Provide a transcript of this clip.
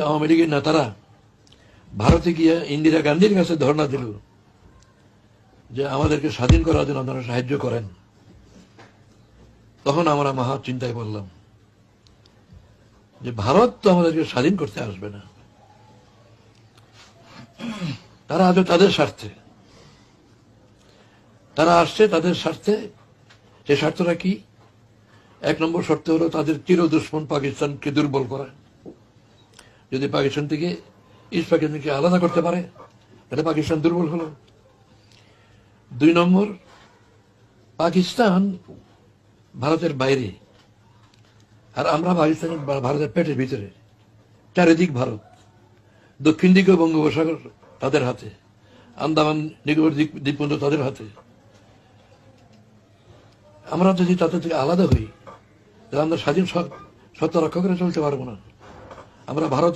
আওয়ামী লীগের নেতারা ভারতে গিয়ে ইন্দিরা গান্ধীর কাছে ধর্ণা দিল যে আমাদেরকে স্বাধীন করার জন্য আপনারা সাহায্য করেন, তখন আমরা মহা চিন্তায় পড়লাম যে ভারত তো আমাদেরকে স্বাধীন করতে আসবে না, তারা আজ তাদের স্বার্থে, তারা আসছে তাদের স্বার্থে। সে স্বার্থটা কি? 1 নম্বর শর্ত হলো তাদের চির দুশ্মন পাকিস্তানকে দুর্বল করা। যদি পাকিস্তান থেকে ইস্ট পাকিস্তানকে আলাদা করতে পারে তাহলে পাকিস্তান দুর্বল হলো। 2 নম্বর, পাকিস্তান ভারতের বাইরে আর আমরা পাকিস্তানের ভারতের পেটের ভিতরে, চারিদিক ভারত, দক্ষিণ দিকে বঙ্গোপসাগর তাদের হাতে, আন্দামান নিকোবর দ্বীপপুঞ্জ তাদের হাতে। আমরা যদি তাদের থেকে আলাদা হই তাহলে আমরা স্বাধীন সত্তা রক্ষা করে চলতে পারবো না। আমরা ভারতের